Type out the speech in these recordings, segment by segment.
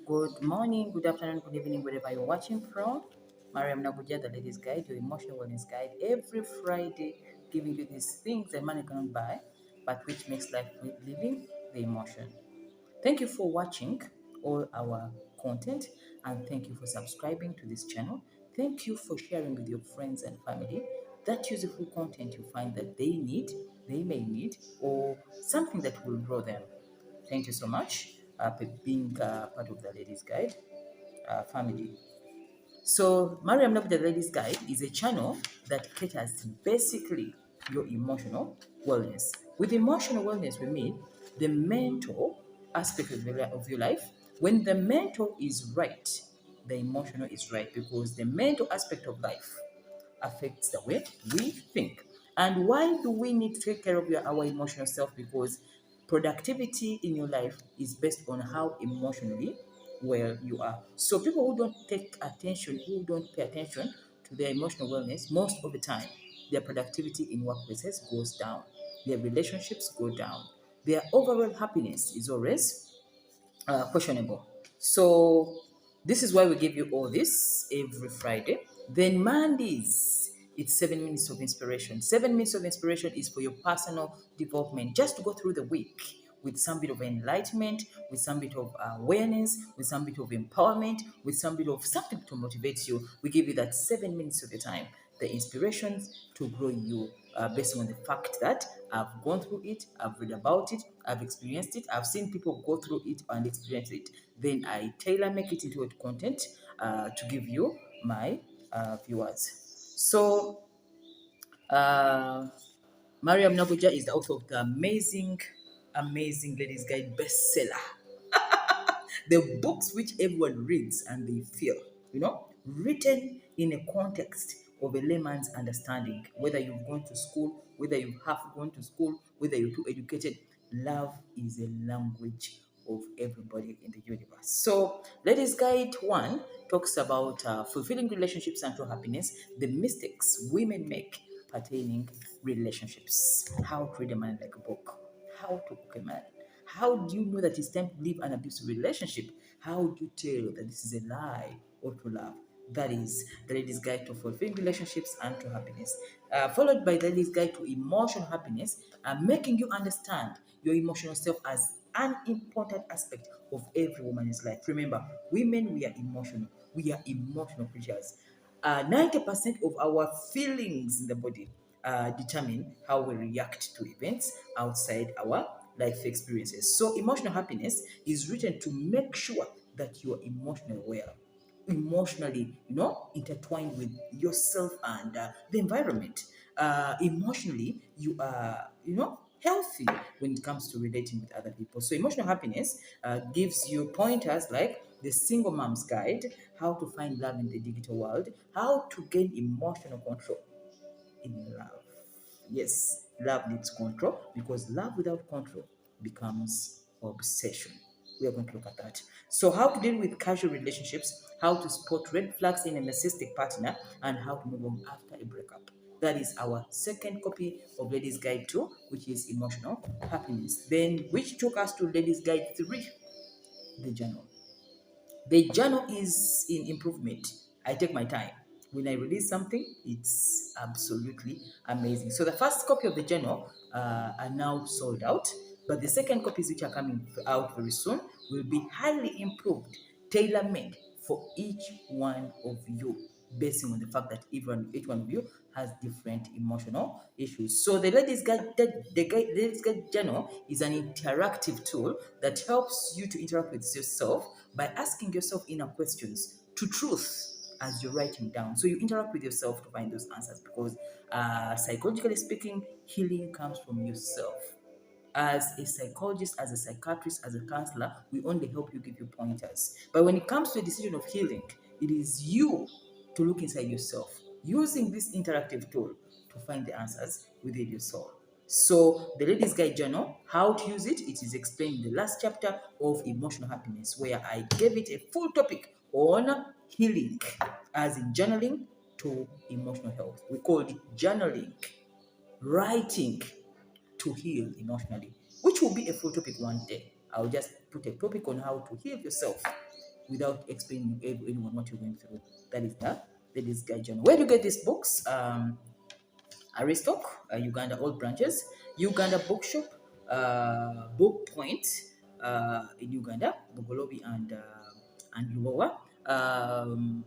Good morning, good afternoon, good evening, wherever you're watching from. Mariam, the Ladies Guide, your emotional wellness guide. Every Friday, giving you these things that money cannot buy, but which makes life worth living, the emotion. Thank you for watching all our content, and thank you for subscribing to this channel. Thank you for sharing with your friends and family that useful content you find that they may need, or something that will grow them. Thank you so much for being part of the Ladies Guide family. So, Mariam Love the Ladies Guide is a channel that caters to basically your emotional wellness. With emotional wellness, we mean the mental aspect of your life. When the mental is right, the emotional is right, because the mental aspect of life affects the way we think. And why do we need to take care of our emotional self? Because productivity in your life is based on how emotionally well you are. So people who don't take attention, who don't pay attention to their emotional wellness, most of the time, their productivity in workplaces goes down. Their relationships go down. Their overall happiness is always questionable. So this is why we give you all this every Friday. Then Mondays, it's 7 minutes of inspiration. 7 minutes of inspiration is for your personal development, just to go through the week with some bit of enlightenment, with some bit of awareness, with some bit of empowerment, with some bit of something to motivate you. We give you that 7 minutes of your time, the inspirations to grow you, based on the fact that I've gone through it, I've read about it, I've experienced it, I've seen people go through it and experience it. Then I tailor make it into a content to give you my viewers. So, uh, Mariam Nabuja is the author of the amazing Ladies Guide bestseller, the books which everyone reads and they feel, written in a context of a layman's understanding. Whether you've gone to school, whether you have gone to school, whether you're too educated, love is a language of everybody in the universe. So, Ladies Guide 1 talks about fulfilling relationships and true happiness, the mistakes women make pertaining relationships, how to read a man like a book, how to cook a man. How do you know that it's time to leave an abusive relationship? How do you tell that this is a lie or to love? That is the Ladies Guide to Fulfilling Relationships and to Happiness. Followed by the Ladies Guide to Emotional Happiness, making you understand your emotional self as an important aspect of every woman's life. Remember, women, we are emotional. We are emotional creatures. 90% of our feelings in the body determine how we react to events outside our life experiences. So, emotional happiness is written to make sure that you are emotionally well, emotionally, intertwined with yourself and the environment. Emotionally, you are, healthy when it comes to relating with other people. So, emotional happiness gives you pointers like the Single Mom's Guide, how to find love in the digital world, how to gain emotional control in love. Yes, love needs control, because love without control becomes obsession. We are going to look at that. So, how to deal with casual relationships, how to spot red flags in a narcissistic partner, and how to move on after a breakup. That is our second copy of Ladies Guide 2, which is emotional happiness. Then, which took us to Ladies Guide 3, the journal. The journal is in improvement. I take my time. When I release something, it's absolutely amazing. So the first copy of the journal are now sold out, but the second copies, which are coming out very soon, will be highly improved, tailor-made for each one of you, based on the fact that each one of you has different emotional issues. So the Ladies Guide Journal is an interactive tool that helps you to interact with yourself by asking yourself inner questions to truth as you're writing down. So you interact with yourself to find those answers, because psychologically speaking, healing comes from yourself. As a psychologist, as a psychiatrist, as a counselor, we only help you, give you pointers. But when it comes to a decision of healing, it is you to look inside yourself using this interactive tool to find the answers within your soul. So, the Ladies Guide Journal, how to use it, it is explained in the last chapter of Emotional Happiness, where I gave it a full topic on healing, as in journaling to emotional health. We call it journaling, writing to heal emotionally, which will be a full topic one day. I'll just put a topic on how to heal yourself without explaining to anyone what you're going through. That is the Ladies Guide Journal. Where do you get these books? Aristoc, Uganda Old Branches, Uganda Bookshop, Book Point in Uganda, Bogolobi and Luwawa,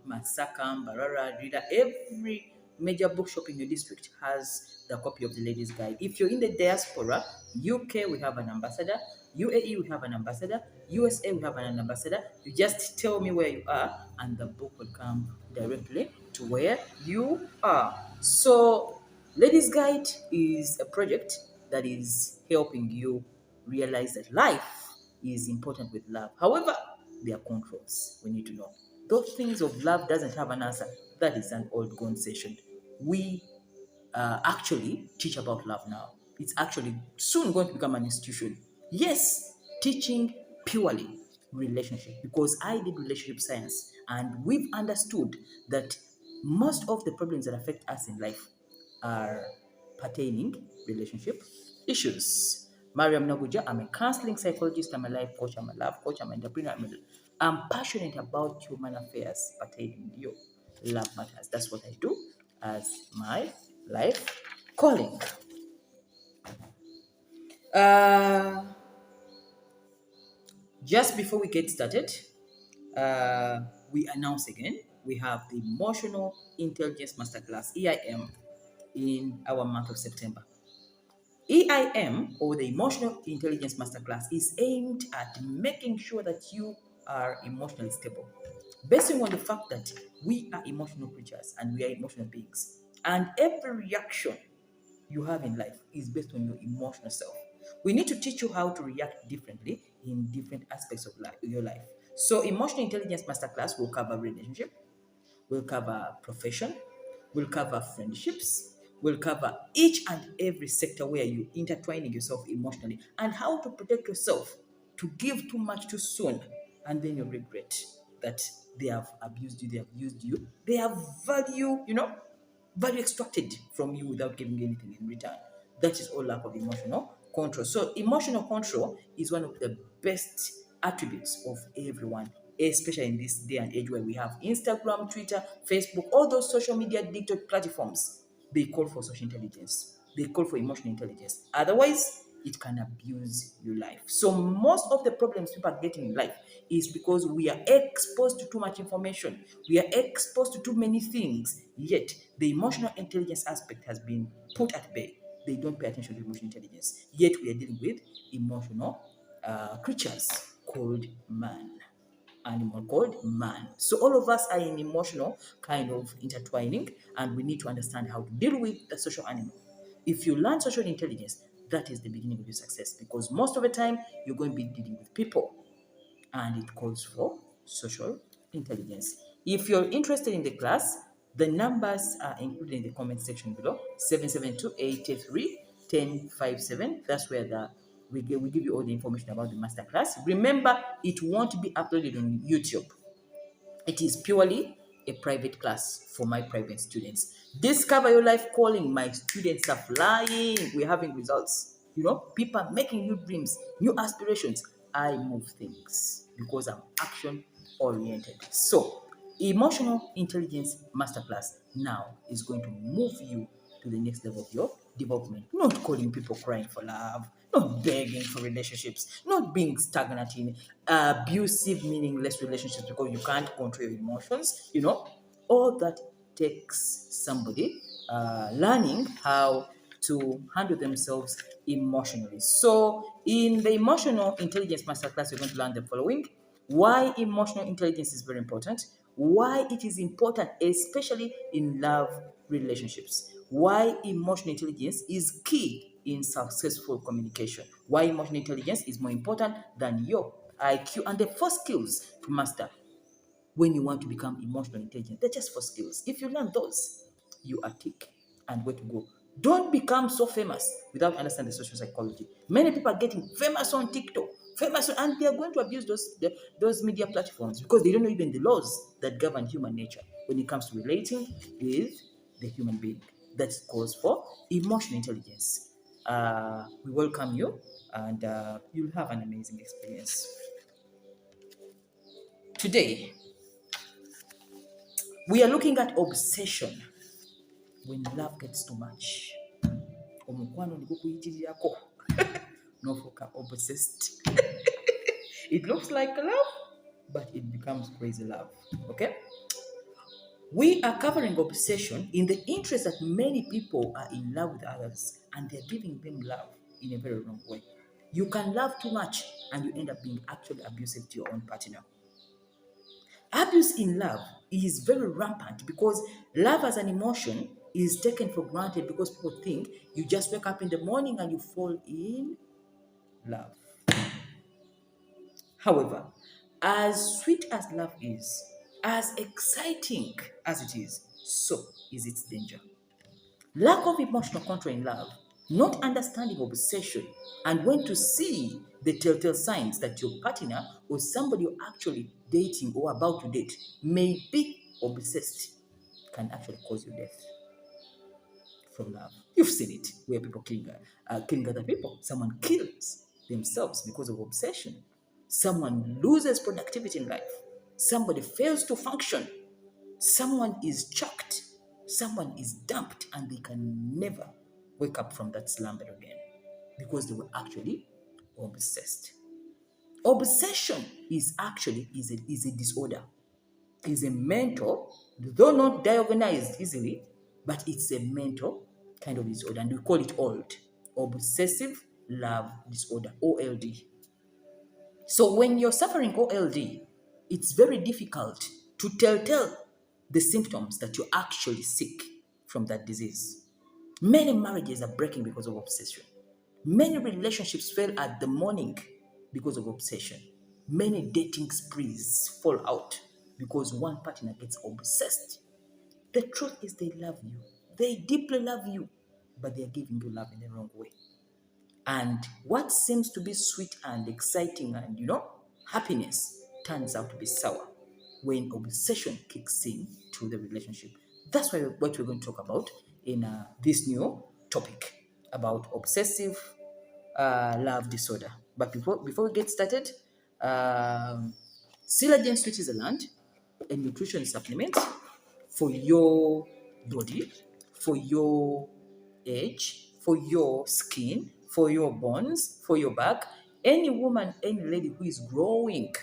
Masaka, Barara, Rida. Every major bookshop in your district has the copy of the Ladies Guide. If you're in the diaspora, UK, we have an ambassador. UAE, we have an ambassador. USA, we have an ambassador. You just tell me where you are, and the book will come directly to where you are. So, Ladies Guide is a project that is helping you realize that life is important with love. However, there are controls we need to know. Those things of love doesn't have an answer. That is an old gone session. We actually teach about love now. It's actually soon going to become an institution. Yes, teaching purely relationship, because I did relationship science and we've understood that most of the problems that affect us in life are pertaining relationship issues. Mariam Naguja, I'm a counseling psychologist, I'm a life coach, I'm a love coach, I'm an entrepreneur, I'm passionate about human affairs pertaining you. Love matters. That's what I do as my life calling. Uh, just before we get started, uh, we announce again we have the Emotional Intelligence Masterclass EIM in our month of September. EIM, or the Emotional Intelligence Masterclass, is aimed at making sure that you are emotionally stable, based on the fact that we are emotional creatures and we are emotional beings, and every reaction you have in life is based on your emotional self. We need to teach you how to react differently in different aspects of your life. So, Emotional Intelligence Masterclass will cover relationship, will cover profession, will cover friendships, will cover each and every sector where you intertwining yourself emotionally, and how to protect yourself to give too much too soon, and then you regret that they have abused you, they have used you, they have value extracted from you without giving anything in return. That is all lack of emotional control. So emotional control is one of the best attributes of everyone, especially in this day and age where we have Instagram, Twitter, Facebook, all those social media digital platforms. They call for social intelligence. They call for emotional intelligence. Otherwise, it can abuse your life. So most of the problems people are getting in life is because we are exposed to too much information. We are exposed to too many things. Yet the emotional intelligence aspect has been put at bay. They don't pay attention to emotional intelligence. Yet we are dealing with emotional creatures called man. Animal called man. So all of us are in emotional kind of intertwining, and we need to understand how to deal with the social animal. If you learn social intelligence, that is the beginning of your success, because most of the time you're going to be dealing with people, and it calls for social intelligence. If you're interested in the class, the numbers are included in the comment section below: 772-83-1057. That's where we give you all the information about the masterclass. Remember, it won't be uploaded on YouTube. It is purely a private class for my private students. Discover your life calling. My students are flying. We're having results. People are making new dreams, new aspirations. I move things because I'm action oriented. So, Emotional Intelligence Masterclass now is going to move you to the next level of your development. Not calling people crying for love, not begging for relationships, not being stagnant in abusive, meaningless relationships because you can't control your emotions. All that takes somebody learning how to handle themselves emotionally. So, in the Emotional Intelligence Masterclass, you're going to learn the following: why emotional intelligence is very important, why it is important, especially in love relationships, why emotional intelligence is key in successful communication, why emotional intelligence is more important than your IQ, and the four skills to master when you want to become emotionally intelligent. They're just four skills. If you learn those, you are tick and where to go. Don't become so famous without understanding the social psychology. Many people are getting famous on TikTok, and they are going to abuse those media platforms because they don't know even the laws that govern human nature when it comes to relating with the human being. That calls for emotional intelligence. We welcome you, and you'll have an amazing experience. Today, we are looking at obsession when love gets too much. Omukwano nigukuyitirirako nofuuka obsessed. It looks like love, but it becomes crazy love. Okay? We are covering obsession in the interest that many people are in love with others and they're giving them love in a very wrong way. You can love too much and you end up being actually abusive to your own partner. Abuse in love is very rampant because love as an emotion is taken for granted because people think you just wake up in the morning and you fall in love. However, as sweet as love is, as exciting as it is, so is its danger. Lack of emotional control in love, not understanding obsession, and when to see the telltale signs that your partner or somebody you're actually dating or about to date may be obsessed can actually cause you death from love. You've seen it where people killing other people. Someone kills themselves because of obsession. Someone loses productivity in life. Somebody fails to function. Someone is chucked. Someone is dumped and they can never wake up from that slumber again because they were actually obsessed. Obsession is actually is a disorder, is a mental, though not diagnosed easily, but it's a mental kind of disorder, and we call it OLD, obsessive love disorder, OLD. So when you're suffering OLD, it's very difficult to tell the symptoms that you're actually sick from that disease. Many marriages are breaking because of obsession. Many relationships fail at the morning because of obsession. Many dating sprees fall out because one partner gets obsessed. The truth is they love you. They deeply love you, but they are giving you love in the wrong way. And what seems to be sweet and exciting and, happiness turns out to be sour when obsession kicks in to the relationship. That's what we're going to talk about in this new topic about obsessive love disorder. But before we get started, Silagen Switzerland, a nutrition supplement for your body, for your age, for your skin, for your bones, for your back. Any woman, any lady who is growing,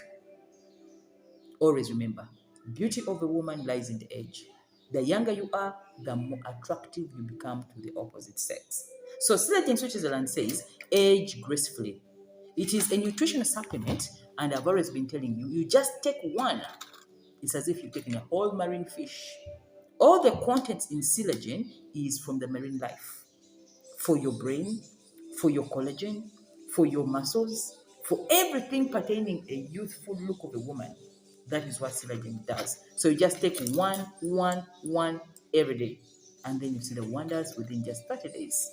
always remember, beauty of a woman lies in the age. The younger you are, the more attractive you become to the opposite sex. So Silagen Switzerland says, age gracefully. It is a nutritional supplement, and I've always been telling you, you just take one. It's as if you're taking a whole marine fish. All the contents in Silagen is from the marine life. For your brain, for your collagen, for your muscles, for everything pertaining a youthful look of a woman. That is what Silagen does. So you just take one every day, and then you see the wonders within just 30 days.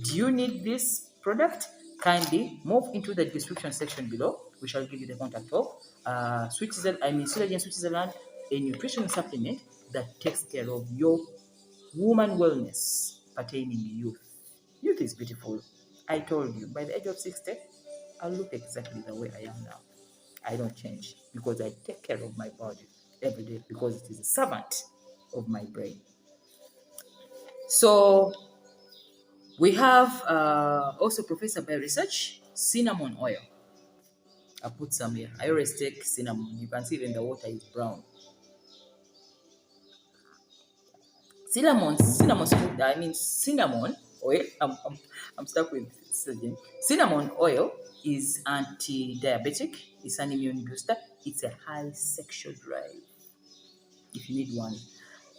Do you need this product? Kindly move into the description section below. We shall give you the contact of Silagen Switzerland, a nutrition supplement that takes care of your woman wellness pertaining to youth. Youth is beautiful. I told you, by the age of 60, I'll look exactly the way I am now. I don't change because I take care of my body every day because it is a servant of my brain. So we have also Professor by research, cinnamon oil. I put some here. I always take cinnamon. You can see even the water is brown. Cinnamon oil. I'm stuck with cinnamon. Cinnamon oil is anti-diabetic. It's an immune booster. It's a high sexual drive. If you need one,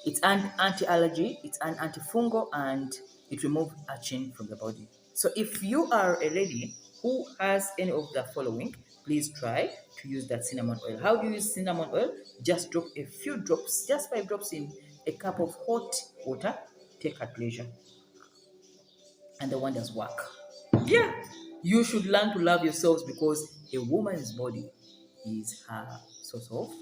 it's an anti-allergy. It's an antifungal, and it removes itching from the body. So if you are a lady who has any of the following, please try to use that cinnamon oil. How do you use cinnamon oil? Just drop a few drops, just 5 drops in a cup of hot water. Take at leisure. And the wonders work. Yeah. You should learn to love yourselves because a woman's body is her source of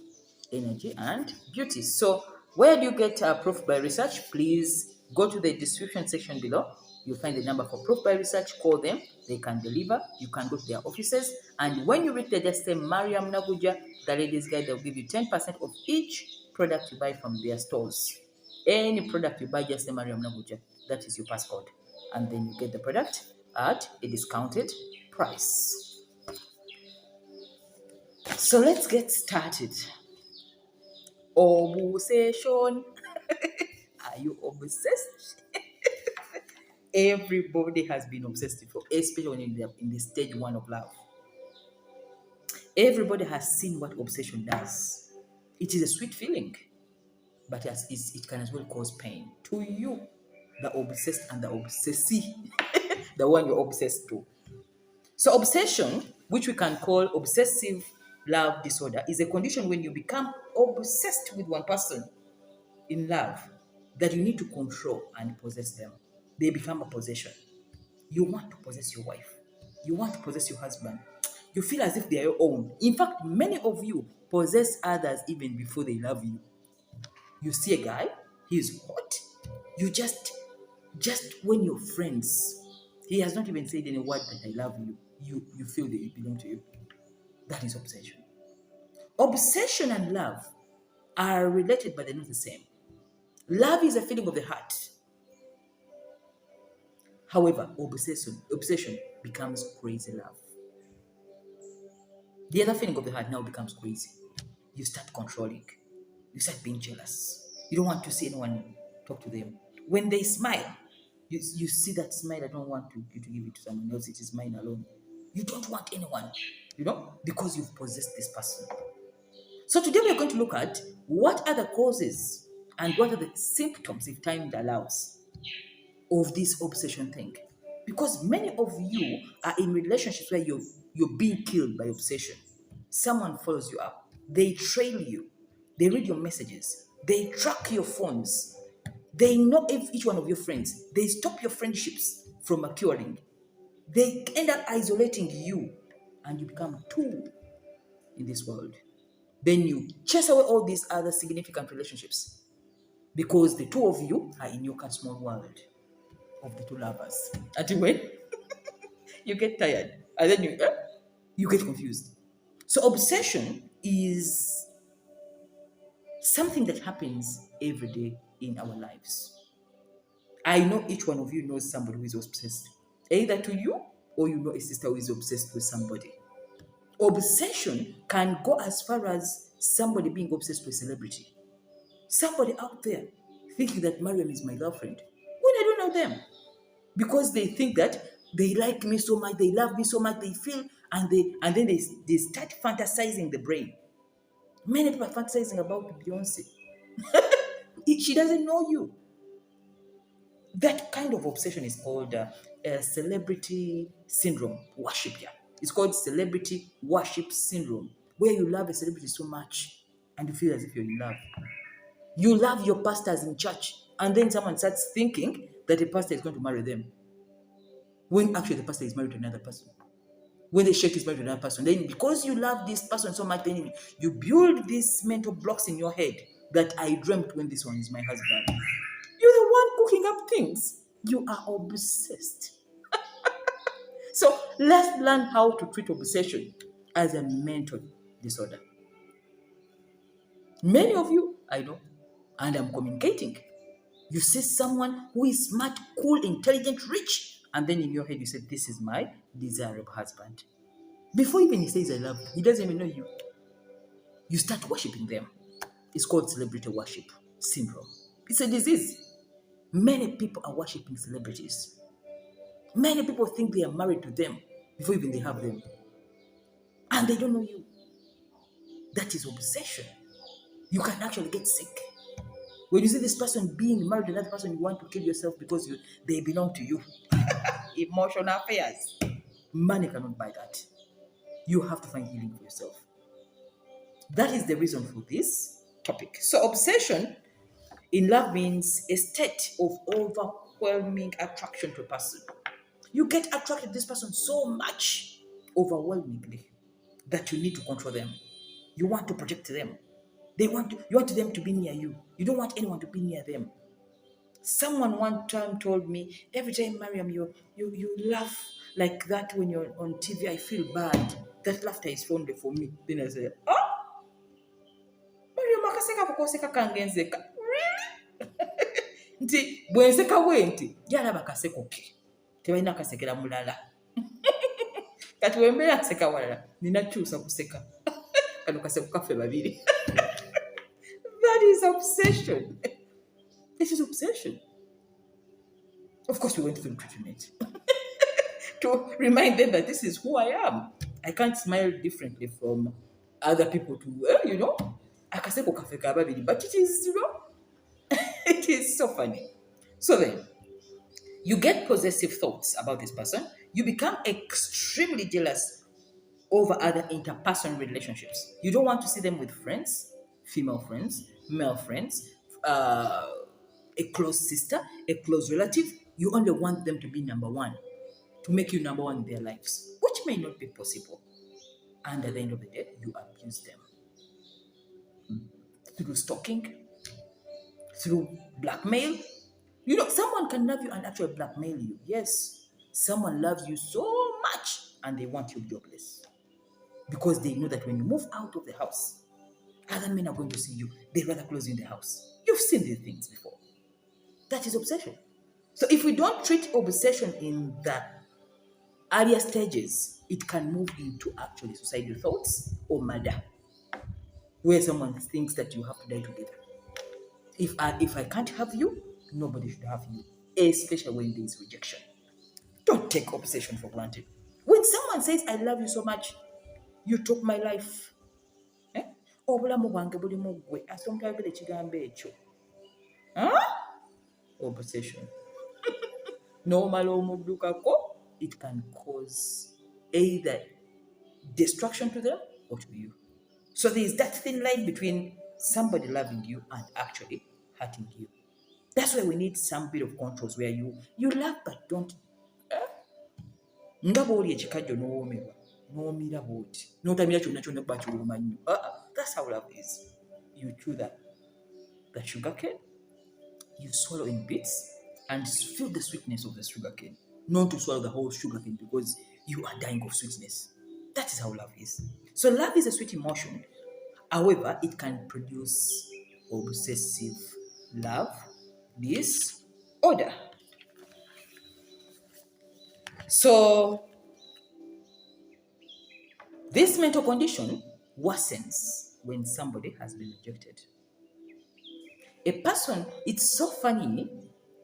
energy and beauty. So where do you get proof by research? Please go to the description section below. You find the number for proof by research, call them, they can deliver, you can go to their offices, and when you reach there, just say Mariam Naguja, the ladies guide, they'll give you 10% of each product you buy from their stores. Any product you buy, just say Mariam Naguja, that is your passcode, and then you get the product at a discounted price. So let's get started. Obsession. Are you obsessed? Everybody has been obsessed before, especially in the stage one of love. Everybody has seen what obsession does. It is a sweet feeling, but it can as well cause pain to you, the obsessed and the obsessee, the one you're obsessed to. So, obsession, which we can call obsessive love disorder, is a condition when you become obsessed with one person in love that you need to control and possess them. They become a possession. You want to possess your wife. You want to possess your husband. You feel as if they are your own. In fact, many of you possess others even before they love you. You see a guy, he's hot. You just when you're friends, he has not even said any word that I love you. You feel that it belongs to you. That is obsession. Obsession and love are related, but they're not the same. Love is a feeling of the heart. However, obsession becomes crazy love. The other feeling of the heart now becomes crazy. You start controlling. You start being jealous. You don't want to see anyone talk to them. When they smile, you see that smile. I don't want you to give it to someone else. It is mine alone. You don't want anyone, because you've possessed this person. So today we are going to look at what are the causes and what are the symptoms, if time allows, of this obsession thing. Because many of you are in relationships where you're being killed by obsession. Someone follows you up. They trail you. They read your messages. They track your phones. They know each one of your friends. They stop your friendships from maturing. They end up isolating you, and you become a tool in this world. Then you chase away all these other significant relationships because the two of you are in your small world of the two lovers. Until when you get tired, and then you get confused. So obsession is something that happens every day in our lives. I know each one of you knows somebody who is obsessed, either to you or you know a sister who is obsessed with somebody. Obsession can go as far as somebody being obsessed with a celebrity. Somebody out there thinking that Mariam is my girlfriend when I don't know them. Because they think that they like me so much, they love me so much, they feel, and then they start fantasizing the brain. Many people are fantasizing about Beyonce. She doesn't know you. That kind of obsession is called celebrity syndrome, worship. Yeah, it's called celebrity worship syndrome, where you love a celebrity so much and you feel as if you're in love. You love your pastors in church, and then someone starts thinking that a pastor is going to marry them, when actually the pastor is married to another person. When the sheikh is married to another person, then because you love this person so much, then you build these mental blocks in your head that I dreamt when this one is my husband. You're the one cooking up things. You are obsessed. So let's learn how to treat obsession as a mental disorder. Many of you, I know, and I'm communicating. You see someone who is smart, cool, intelligent, rich, and then in your head you say, this is my desirable husband. Before even he says I love you, he doesn't even know you. You start worshiping them. It's called celebrity worship syndrome. It's a disease. Many people are worshiping celebrities. Many people think they are married to them before even they have them. And they don't know you. That is obsession. You can actually get sick. When you see this person being married to another person, you want to kill yourself because they belong to you. Emotional affairs. Money cannot buy that. You have to find healing for yourself. That is the reason for this topic. So obsession in love means a state of overwhelming attraction to a person. You get attracted to this person so much, overwhelmingly, that you need to control them. You want to protect them. You want them to be near you. You don't want anyone to be near them. Someone one time told me, every time Mariam, you laugh like that when you're on TV, I feel bad. That laughter is only for me. Then I said, oh, Mariam, akaseka kukoseka kangenzeka. Really? Nti, bwenseka wenti, yalaba kaseko ke. Tebalina kasekera mulala. Kati wembeera kuseka walala, ninakyusa kuseka. Kano kaseko kaffe babiri. That is obsession. This is obsession. Of course, we went through treatment to remind them that this is who I am. I can't smile differently from other people too. Akaseko kafe ka babiri, but it is, it is so funny. So then, you get possessive thoughts about this person. You become extremely jealous over other interpersonal relationships. You don't want to see them with friends, female friends, male friends, a close sister, a close relative. You only want them to be number one, to make you number one in their lives, which may not be possible. And at the end of the day, you abuse them through stalking, through blackmail. Someone can love you and actually blackmail you. Yes, someone loves you so much and they want you jobless because they know that when you move out of the house, other men are going to see you. They rather close you in the house. You've seen these things before. That is obsession. So if we don't treat obsession in the earlier stages, it can move into actually suicidal thoughts or murder, where someone thinks that you have to die together. If I can't have you, nobody should have you, especially when there is rejection. Don't take obsession for granted. When someone says, I love you so much, you took my life. Obulamu bwange bulimu ggwe, ate omutayogera ekigambo ekyo. Obsession. N'omala omuddukako, it can cause either destruction to them or to you. So there is that thin line between somebody loving you and actually hurting you. That's why we need some bit of controls where you love but don't. Nga bw'oli ekikajjo n'owoomerwa n'omira bw'oti n'otamira kyonna kyonna kuba kiwuuma nnyo. That's how love is. You chew the sugar cane, you swallow in bits and feel the sweetness of the sugar cane, not to swallow the whole sugar cane because you are dying of sweetness. That is how love is. So love is a sweet emotion. However, it can produce obsessive love disorder. So this mental condition worsens when somebody has been rejected. A person, it's so funny,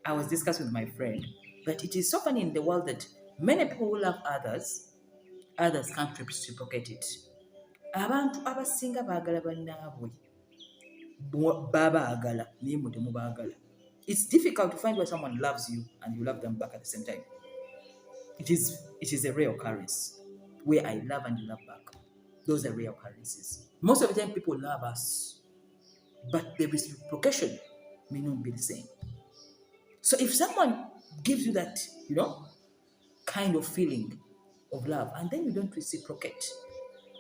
I was discussing with my friend, that it is so funny in the world that many people who love others can't reciprocate it. Abantu abasinga baagala bannaabwe babaagala naye mmwe temubaagala. It's difficult to find where someone loves you and you love them back at the same time. It is a rare occurrence where I love and you love back. Those are rare occurrences. Most of the time people love us, but the reciprocation may not be the same. So if someone gives you that, kind of feeling of love, and then you don't reciprocate,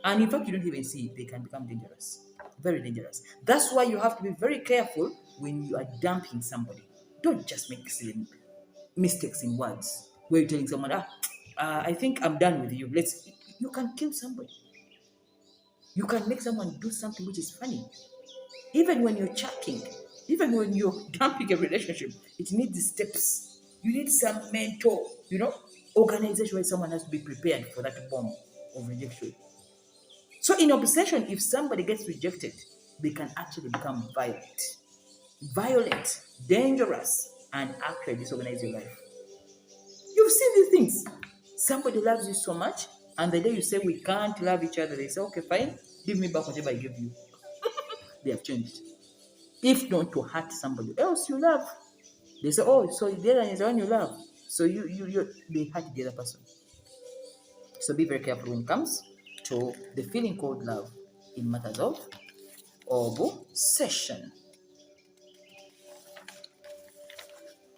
and in fact you don't even see it, they can become dangerous. Very dangerous. That's why you have to be very careful when you are dumping somebody. Don't just make silly mistakes in words where you're telling someone, I think I'm done with you. You can kill somebody. You can make someone do something which is funny. Even when you're chatting, even when you're dumping a relationship, it needs steps. You need some mental, organization where someone has to be prepared for that bomb of rejection. So in obsession, if somebody gets rejected, they can actually become violent, dangerous, and actually disorganize your life. You've seen these things. Somebody loves you so much, and the day you say we can't love each other, they say, okay, fine, give me back whatever I give you. They have changed. If not to hurt somebody else you love, they say, oh, so the other is the one you love. So they hurt the other person. So be very careful when it comes to the feeling called love in matters of obsession.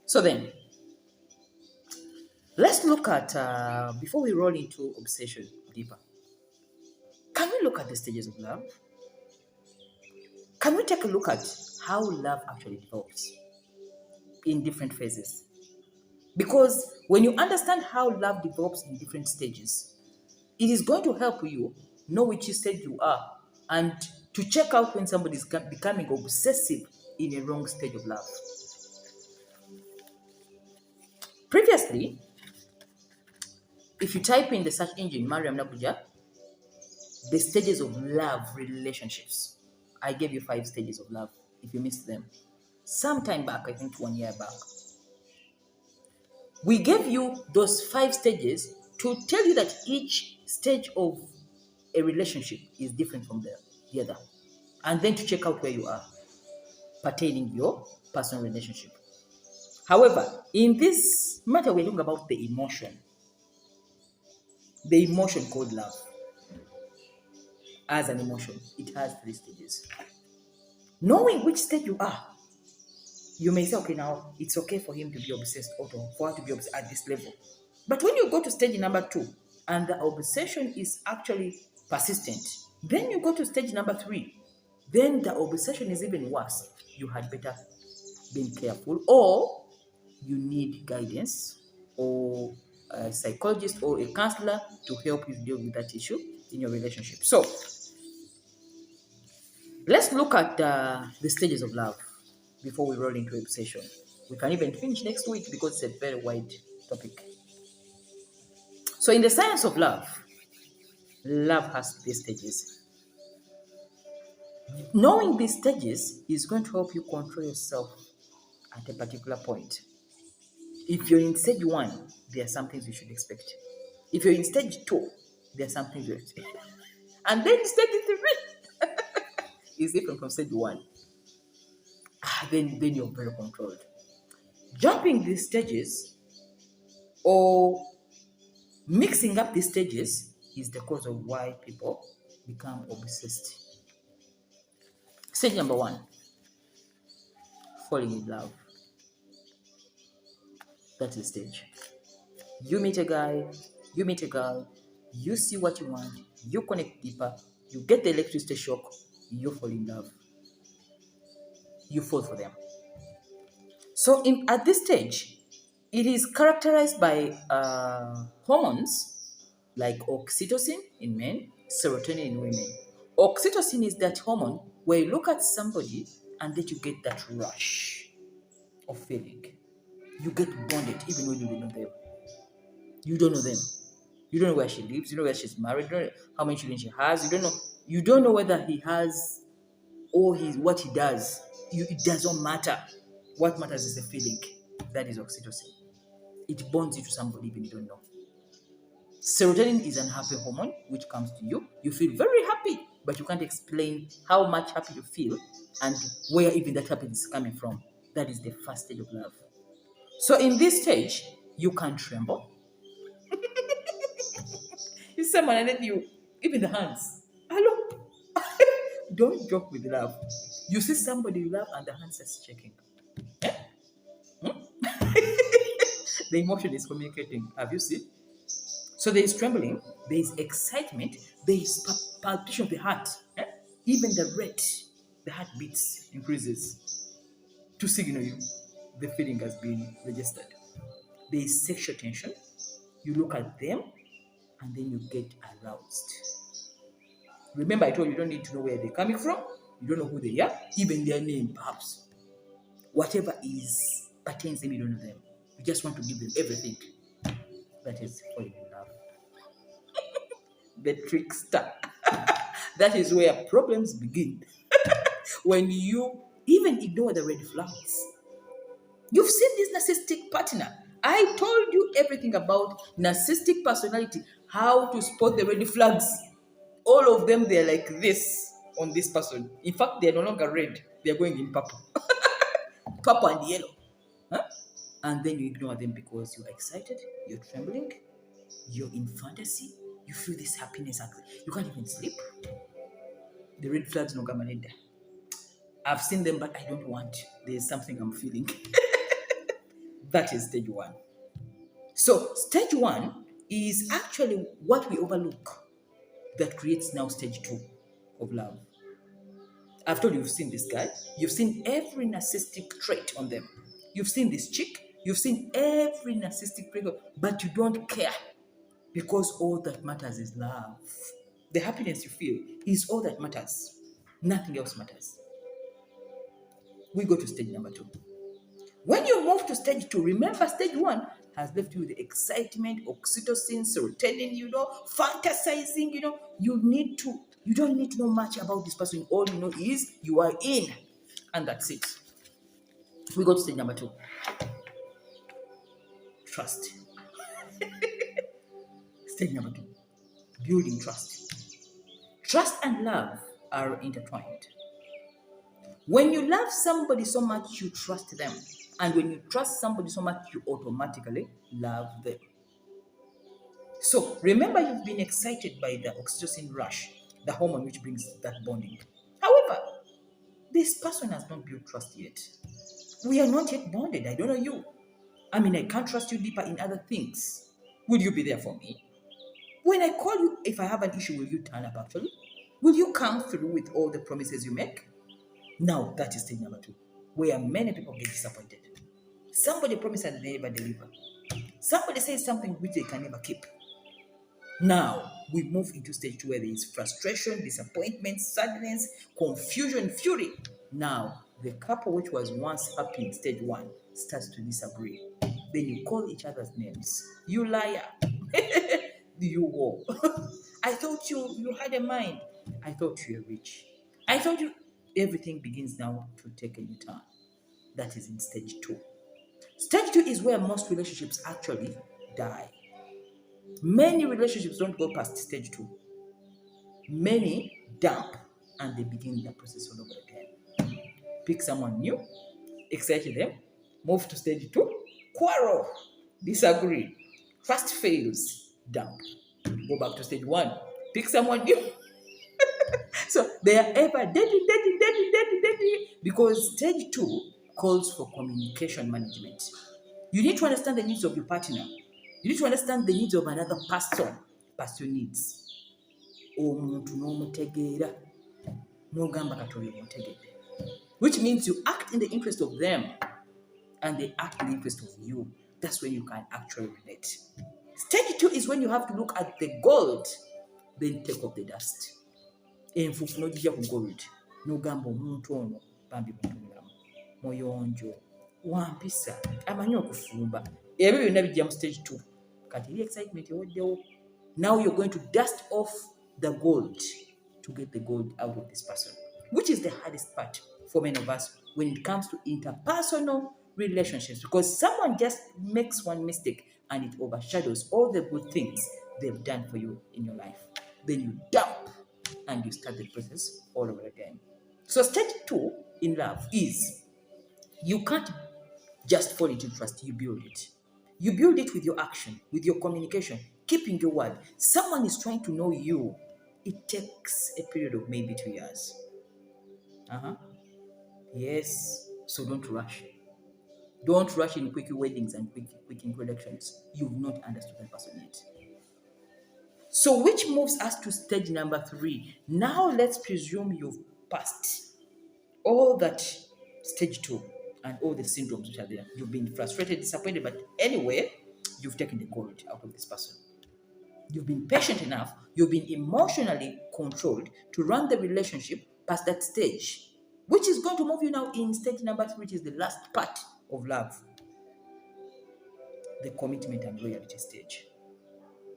So then, let's look at, before we roll into obsession deeper, can we look at the stages of love? Can we take a look at how love actually develops? in different phases. Because when you understand how love develops in different stages, it is going to help you know which stage you are and to check out when somebody is becoming obsessive in a wrong stage of love. Previously, if you type in the search engine Mariam Nakuja, the stages of love relationships, I gave you 5 stages of love. If you missed them, sometime back, I think 1 year back, we gave you those 5 stages to tell you that each stage of a relationship is different from the other, and then to check out where you are pertaining your personal relationship. However, in this matter, we're talking about the emotion called love. As an emotion, it has 3 stages. Knowing which stage you are, you may say, okay, now it's okay for him to be obsessed or for her to be obsessed at this level. But when you go to stage number 2 and the obsession is actually persistent, then you go to stage number 3, then the obsession is even worse. You had better be careful, or you need guidance or a psychologist or a counselor to help you deal with that issue in your relationship. So let's look at the stages of love before we roll into obsession. We can even finish next week because it's a very wide topic. So in the science of love, love has 3 stages. Knowing these stages is going to help you control yourself at a particular point. If you're in stage 1, there are some things you should expect. If you're in stage 2, there are some things you expect. And then stage 3 is different from stage 1. Then you're very controlled. Jumping these stages or mixing up these stages is the cause of why people become obsessed. Stage number 1, falling in love. That's the stage. You meet a guy, you meet a girl, you see what you want, you connect deeper, you get the electricity shock, you fall in love. You fall for them. So at this stage, it is characterized by hormones like oxytocin in men, serotonin in women. Oxytocin is that hormone where you look at somebody and then you get that rush of feeling. You get bonded even when you don't know them. You don't know them. You don't know where she lives. You don't know where she's married. You don't know how many children she has. You don't know. You don't know whether he has or what he does. It doesn't matter. What matters is the feeling. That is oxytocin. It bonds you to somebody even you don't know. Serotonin is an happy hormone which comes to you. You feel very happy, but you can't explain how much happy you feel and where even that happiness is coming from. That is the first stage of love. So in this stage, you can tremble. You see someone and then you, even the hands. Hello? Don't joke with love. You see somebody you love and the hands are shaking. The emotion is communicating. Have you seen? So there is trembling, there is excitement, there is palpitation of the heart. Even the rate, the heart beats, increases to signal you the feeling has been registered. There is sexual tension. You look at them and then you get aroused. Remember, I told you don't need to know where they're coming from. You don't know who they are, even their name, perhaps. Whatever is pertains them, you don't know them. You just want to give them everything. That is falling in love. The trickster. That is where problems begin. When you even ignore the red flags. You've seen this narcissistic partner. I told you everything about narcissistic personality, how to spot the red flags. All of them, they're like this on this person. In fact, they're no longer red, they're going in purple. Purple and yellow. Huh? And then you ignore them because you're excited, you're trembling, you're in fantasy, you feel this happiness, you can't even sleep. The red flags no come there. I've seen them, but I don't want. There's something I'm feeling. That is stage 1. So stage 1 is actually what we overlook that creates now stage 2 of love. I've told you, you've seen this guy. You've seen every narcissistic trait on them. You've seen this chick, you've seen every narcissistic breakup, but you don't care because all that matters is love. The happiness you feel is all that matters. Nothing else matters. We go to stage number 2. When you move to stage 2, remember stage 1 has left you with the excitement, oxytocin, serotonin, fantasizing, you don't need to know much about this person. All you know is you are in, and that's it. We go to stage number 2. Trust. Stage number 2, building trust. Trust and love are intertwined. When you love somebody so much, you trust them. And when you trust somebody so much, you automatically love them. So remember, you've been excited by the oxytocin rush, the hormone which brings that bonding. However, this person has not built trust yet. We are not yet bonded. I don't know you. I can't trust you deeper in other things. Will you be there for me? When I call you, if I have an issue, will you turn up actually? Will you come through with all the promises you make? Now, that is stage number 2, where many people get disappointed. Somebody promises and they never deliver. Somebody says something which they can never keep. Now, we move into stage 2 where there is frustration, disappointment, sadness, confusion, fury. Now, the couple which was once happy in stage 1 starts to disagree. Then you call each other's names. You liar. You whore. I thought you had a mind. I thought you were rich. I thought you... Everything begins now to take a new turn. That is in stage 2. Stage 2 is where most relationships actually die. Many relationships don't go past stage 2. Many dump and they begin the process all over again. Pick someone new, excite them, move to stage 2, quarrel, disagree, trust fails, dump. Go back to stage 1, pick someone new. So they are ever dating, because stage 2 calls for communication management. You need to understand the needs of your partner. You need to understand the needs of another person. Pursue needs. Which means you act in the interest of them and they act in the interest of you. That's when you can actually relate. Stage 2 is when you have to look at the gold, then take off the dust. Enfufu n'ogijja ku gold n'ogamba omuntu ono bambi mutulamu muyonjo wampisa amanyi okufumba. Ebyo byonna bijja mu stage 2. Kati eri excitement eweddewo. Now you're going to dust off the gold to get the gold out of this person, which is the hardest part for many of us when it comes to interpersonal relationships, because someone just makes one mistake and it overshadows all the good things they've done for you in your life. Then you dump and you start the process all over again. So stage 2 in love is you can't just fall into trust, you build it. You build it with your action, with your communication, keeping your word. Someone is trying to know you. It takes a period of maybe 2 years. Yes, so don't rush. Don't rush in quick weddings and quick introductions. You've not understood that person yet. So which moves us to stage number 3. Now let's presume you've passed all that stage 2 and all the syndromes which are there. You've been frustrated, disappointed, but anyway, you've taken the gold out of this person. You've been patient enough, you've been emotionally controlled to run the relationship past that stage, which is going to move you now in stage number 3, which is the last part of love. The commitment and loyalty stage,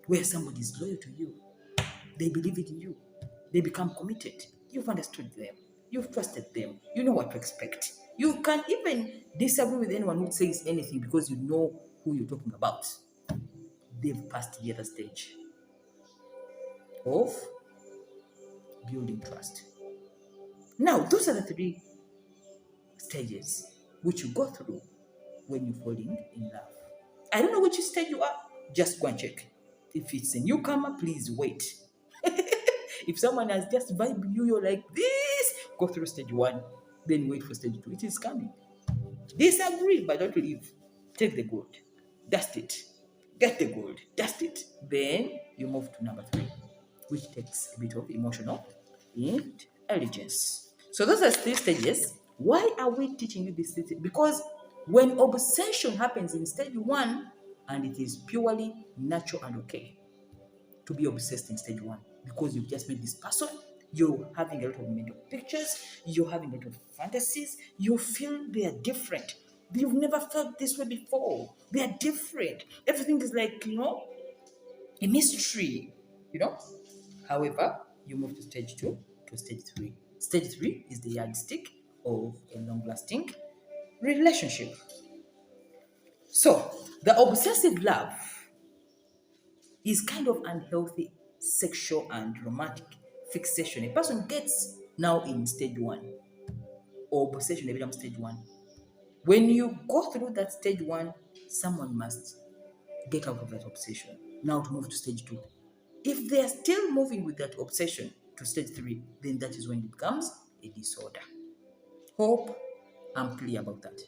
where somebody is loyal to you. They believe in you. They become committed. You've understood them. You've trusted them. You know what to expect. You can even disagree with anyone who says anything because you know who you're talking about. They've passed the other stage of building trust. Now, those are the 3 stages which you go through when you're falling in love. I don't know which stage you are. Just go and check. If it's a newcomer, please wait. If someone has just vibed you, you're like this, go through stage 1, then wait for stage 2. It is coming. Disagree, but don't leave. Take the gold, dust it, get the gold, dust it. Then you move to number 3, which takes a bit of emotional intelligence. So those are 3 stages. Why are we teaching you this? Because When obsession happens in stage 1, and it is purely natural and okay to be obsessed in stage 1, because you've just met this person, you're having a lot of mental pictures, you're having a lot of fantasies, you feel they are different. You've never felt this way before. They are different. Everything is like, a mystery, you know. However, you move to stage 2, to stage 3. Stage 3 is the yardstick of a long lasting relationship. So, the obsessive love is kind of unhealthy sexual and romantic fixation. A person gets now in stage 1, or obsession becomes stage 1. When you go through that stage 1, someone must get out of that obsession now to move to stage 2. If they are still moving with that obsession to stage 3, then that is when it becomes a disorder. Hope I'm clear about that.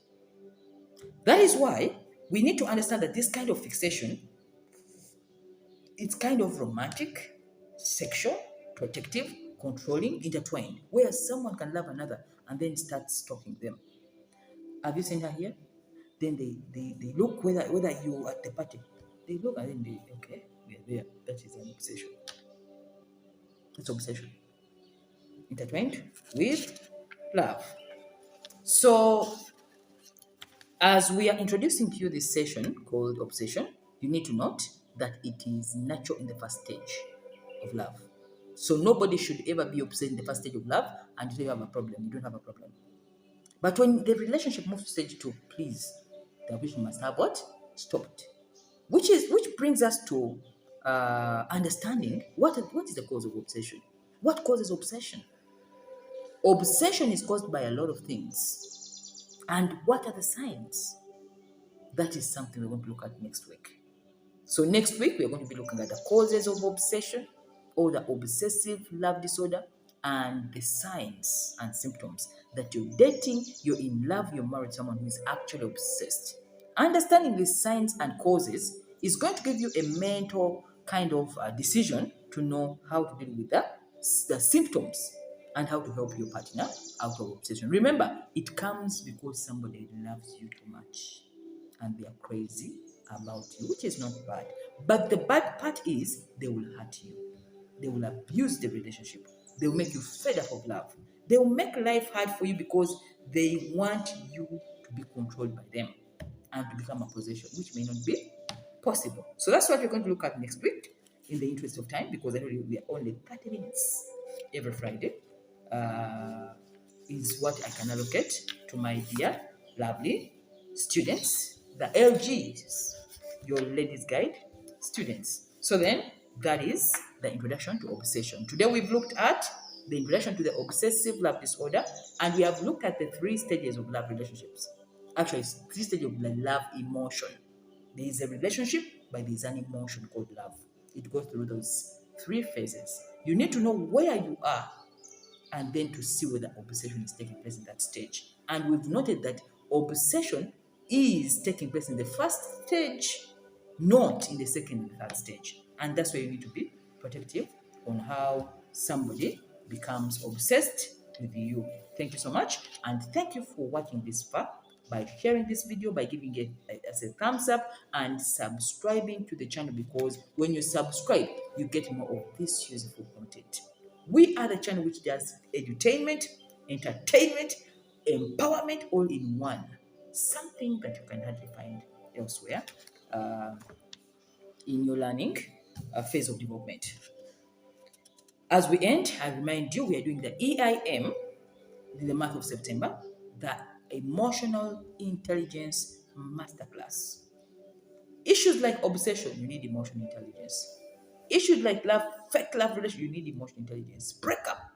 That is why we need to understand that this kind of fixation, it's kind of romantic, sexual, protective, controlling, intertwined, where someone can love another and then start stalking them. Have you seen her here? Then they look whether you at the party. They look and then okay, we are there. That is an obsession. It's obsession. Intertwined with love. So, as we are introducing to you this session called obsession, you need to note that it is natural in the first stage of love. So nobody should ever be obsessed in the first stage of love until you have a problem. You don't have a problem. But when the relationship moves to stage 2, please, the obsession must have what? Stopped. Which brings us to understanding what is the cause of obsession. What causes obsession? Obsession is caused by a lot of things. And what are the signs? That is something we're going to look at next week. So next week, we're going to be looking at the causes of obsession or the obsessive love disorder and the signs and symptoms that you're dating, you're in love, you're married to someone who is actually obsessed. Understanding these signs and causes is going to give you a mental kind of decision to know how to deal with the symptoms and how to help your partner out of obsession. Remember, it comes because somebody loves you too much and they are crazy about you, which is not bad. But the bad part is they will hurt you. They will abuse the relationship. They will make you fed up of love. They will make life hard for you because they want you to be controlled by them and to become a possession, which may not be possible. So that's what we're going to look at next week in the interest of time, because I know we are only 30 minutes every Friday. Is what I can allocate to my dear, lovely students, the LGs, your ladies' guide students. So then, that is the introduction to obsession. Today we've looked at the introduction to the obsessive love disorder, and we have looked at the 3 stages of love relationships. Actually, it's 3 stages of the love emotion. There is a relationship, but there is an emotion called love. It goes through those 3 phases. You need to know where you are and then to see whether obsession is taking place in that stage. And we've noted that obsession is taking place in the first stage, not in the second and third stage. And that's why you need to be protective on how somebody becomes obsessed with you. Thank you so much, and thank you for watching this far, by sharing this video, by giving it as a thumbs up and subscribing to the channel, because when you subscribe, you get more of this useful content. We are the channel which does edutainment, entertainment, empowerment all in one. Something that you can hardly find elsewhere in your learning phase of development. As we end, I remind you we are doing the EIM in the month of September, the Emotional Intelligence Masterclass. Issues like obsession, you need emotional intelligence. Issues like love, fake love relationship, you need emotional intelligence. Breakup,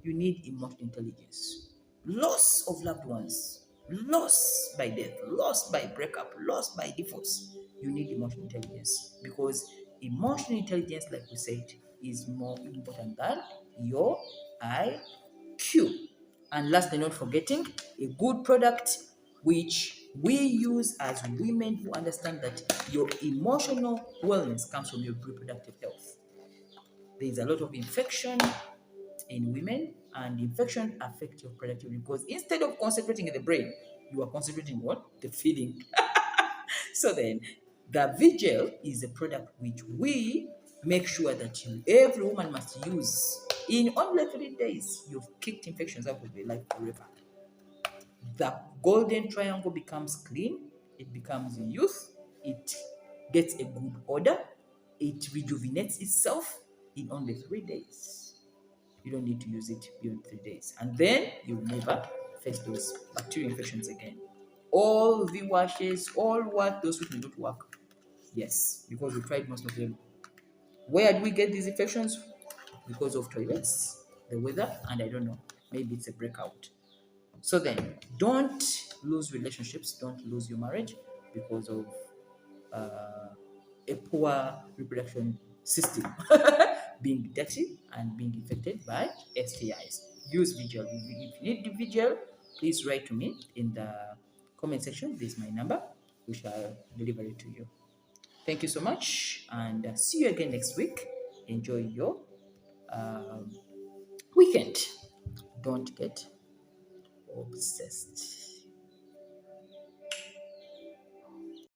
you need emotional intelligence. Loss of loved ones, loss by death, loss by breakup, loss by divorce, you need emotional intelligence, because emotional intelligence, like we said, is more important than your IQ. And last but not forgetting, a good product which we use as women who understand that your emotional wellness comes from your reproductive health. There is a lot of infection in women, and infection affects your productivity, because instead of concentrating in the brain, You are concentrating what? The feeling. So then, the vigil is a product which we make sure that every woman must use. In only 3 days, you've kicked infections out of your life forever. The golden triangle becomes clean, it becomes youth, it gets a good odor, it rejuvenates itself in only 3 days. You don't need to use it beyond 3 days. And then you'll never face those bacterial infections again. All the washes, all what those will not work. Yes, because we tried most of them. Where do we get these infections? Because of toilets, the weather, and I don't know. Maybe it's a breakout. So then, don't lose relationships, don't lose your marriage because of a poor reproduction system being dirty and being infected by STIs. Use Vigil. If you need the Vigil, please write to me in the comment section. This is my number. We shall deliver it to you. Thank you so much, and see you again next week. Enjoy your um, weekend. Don't get obsessed.